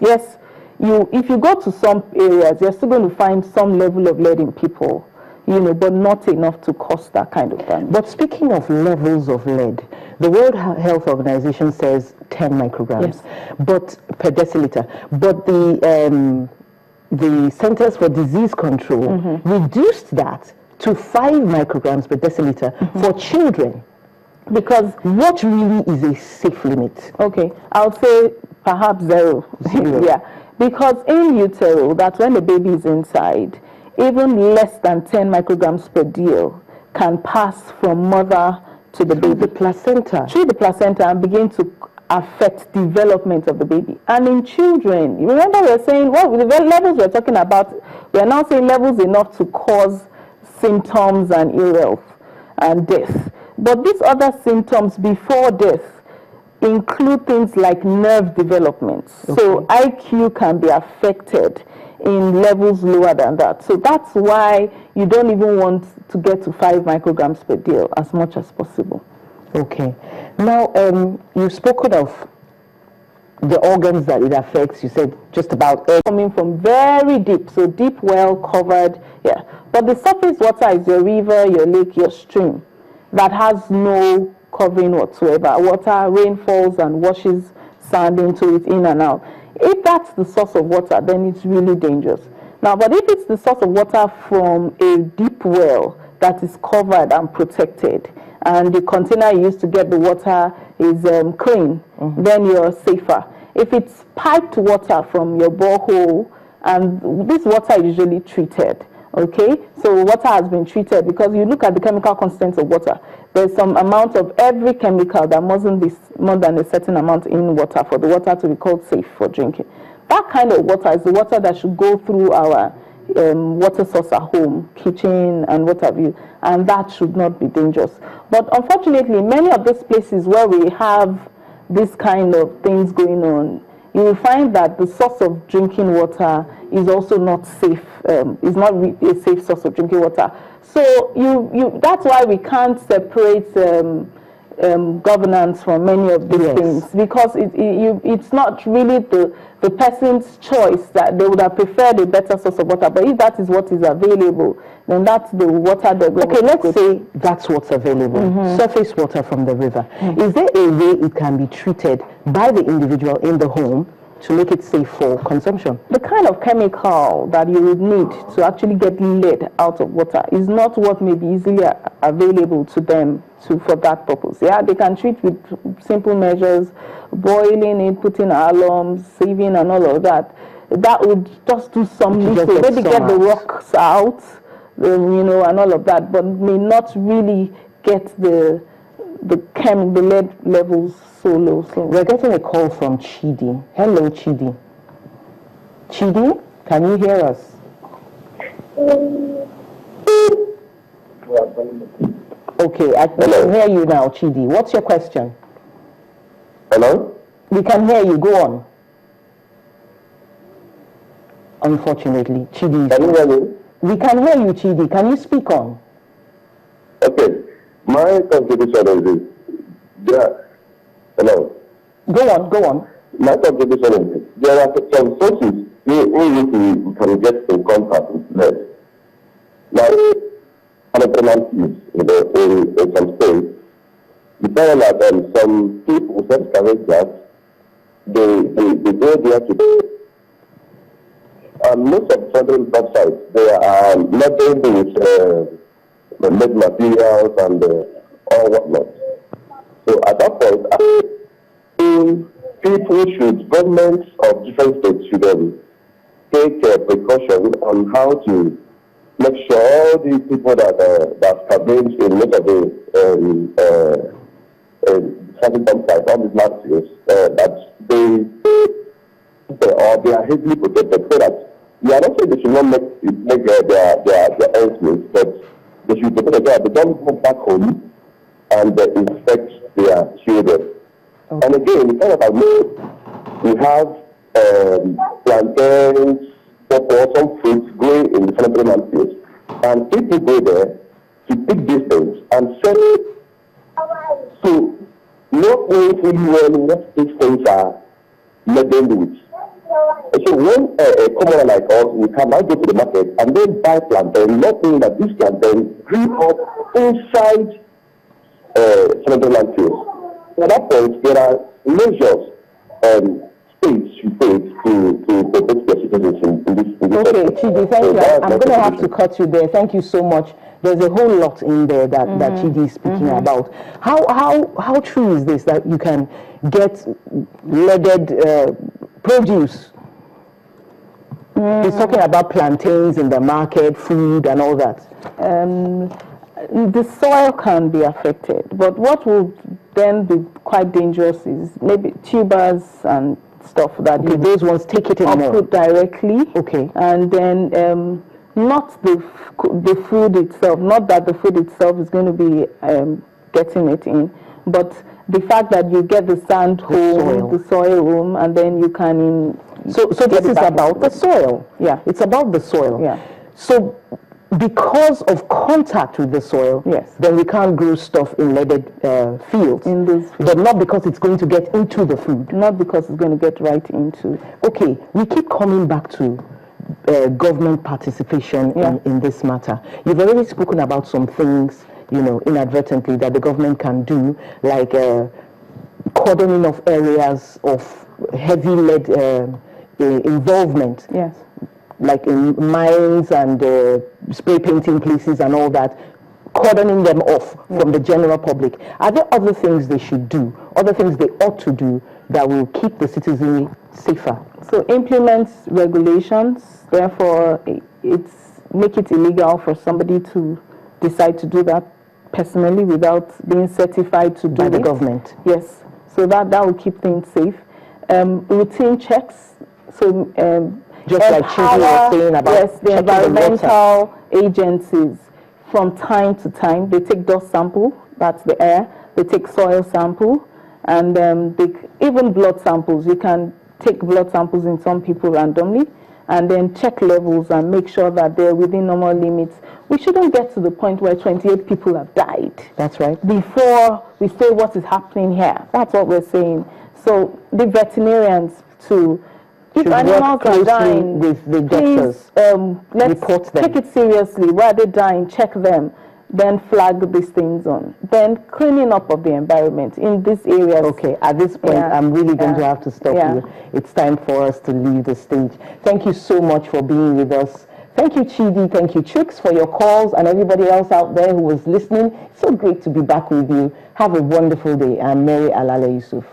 Yes, if you go to some areas, you're still going to find some level of lead in people, but not enough to cause that kind of damage. But speaking of levels of lead, the World Health Organization says 10 micrograms but per deciliter. But the Centers for Disease Control reduced that to 5 micrograms per deciliter for children. Because what really is a safe limit? Okay, I'll say perhaps zero. Yeah, because in utero, that's when the baby is inside, even less than 10 micrograms per deal can pass from mother to the baby. The placenta. Through the placenta and begin to affect development of the baby. And in children, remember we're saying, the levels we're talking about, we're now saying levels enough to cause symptoms and ill health and death. But these other symptoms before death include things like nerve development. Okay. So IQ can be affected in levels lower than that. So that's why you don't even want to get to 5 micrograms per deal as much as possible. Okay. Now, you've spoken of the organs that it affects. You said just about coming from very deep, so deep well covered, yeah. But the surface water is your river, your lake, your stream that has no covering whatsoever. Water, rain falls and washes sand into it, in and out. If that's the source of water, then it's really dangerous. Now, but if it's the source of water from a deep well that is covered and protected, and the container you use to get the water is clean, then you're safer. If it's piped water from your borehole, and this water is usually treated, okay? So water has been treated because you look at the chemical constants of water. There's some amount of every chemical that mustn't be more than a certain amount in water for the water to be called safe for drinking. That kind of water is the water that should go through our water source at home, kitchen, and what have you, and that should not be dangerous. But unfortunately, many of these places where we have this kind of things going on, you will find that the source of drinking water is also not safe, is not a safe source of drinking water. So that's why we can't separate governance from many of these things, because it's not really the person's choice that they would have preferred a better source of water. But if that is what is available, then that's the water they're going to. Okay, let's say that's what's available, surface water from the river. Is there a way it can be treated by the individual in the home to make it safe for consumption? The kind of chemical that you would need to actually get lead out of water is not what may be easily available to them for that purpose. Yeah, they can treat with simple measures, boiling it, putting alums, sieving, and all of that. That would just do some little, maybe get the rocks out, and all of that, but may not really get the lead levels so low. So we're getting a call from Chidi. Hello, Chidi. Chidi, can you hear us? Okay, I can hear you now, Chidi. What's your question? Hello? We can hear you. Go on. Unfortunately, Chidi. Can you hear me? We can hear you, Chidi. Can you speak on? Okay. My contribution is this. Yeah. Hello? Go on. My contribution is this. There are some sources in which we can get in contact with lead. Now, unemployment use in some states, we find that some people, some scavengers, they go there to. And most of the federal websites, they are nothing with lead materials and all whatnot. So at that point, governments of different states should take precaution on how to make sure all these people that scavenge in most of the certain sites, all these materials, that they are heavily protected, so that we are not saying they should not make their ends meet, but they should protect their they don't go back home and infect their children. Okay. And again, we talk about we have plantains, some fruits growing in the Philippine fields, and people go there to pick these things and sell it. So, not knowing fully well what these things are laden with. So when a commoner like us, we can now go to the market and then buy plantain, not knowing that this plantain grew up inside cemetery landfills. At that point, there are measures states should take to protect their citizens in this Okay, sector. Chidi, thank So you. that's I'm my going to have to contribution. cut you there. Thank you so much. There's a whole lot in there that Chidi is speaking about. How true is this that you can get leaded produce? He's talking about plantains in the market, food, and all that. The soil can be affected, but what would then be quite dangerous is maybe tubers and stuff that Okay, those ones take it in more. uproot directly. Okay. And then not the food itself, not that the food itself is going to be getting it in, but the fact that you get the sand home, the soil home, and then you can So this is about the soil. Yeah. It's about the soil. Yeah. So because of contact with the soil, Yes. then we can't grow stuff in leaded fields. In those fields. But not because it's going to get into the food. not because it's going to get right into. Okay, we keep coming back to government participation in this matter. You've already spoken about some things, inadvertently that the government can do, like cordoning of areas of heavy lead involvement. Yes. Like in mines and spray painting places and all that, cordoning them off from the general public. Are there other things they should do, other things they ought to do that will keep the citizenry safer? So implement regulations, therefore make it illegal for somebody to decide to do that personally without being certified to do By the it. government. Yes, so that will keep things safe. Routine checks, so Just like Chidi was saying about yes, the checking the water. environmental agencies from time to time, they take dust sample, that's the air, they take soil sample, and even blood samples. You can take blood samples in some people randomly, and then check levels and make sure that they're within normal limits. We shouldn't get to the point where 28 people have died That's right. before we say what is happening here. That's what we're saying. So the veterinarians too, if Should animals work are closely dying, with the please doctors. let's report them. take it seriously. Where are they dying? Check them. Then flag these things on. Then cleaning up of the environment in these areas. Okay, at this point, Yeah. I'm really going to Yeah. have to stop Yeah. you. It's time for us to leave the stage. Thank you so much for being with us. Thank you, Chidi. Thank you, Chooks, for your calls, and everybody else out there who was listening. So great to be back with you. Have a wonderful day. I'm Mary Alale Yusuf.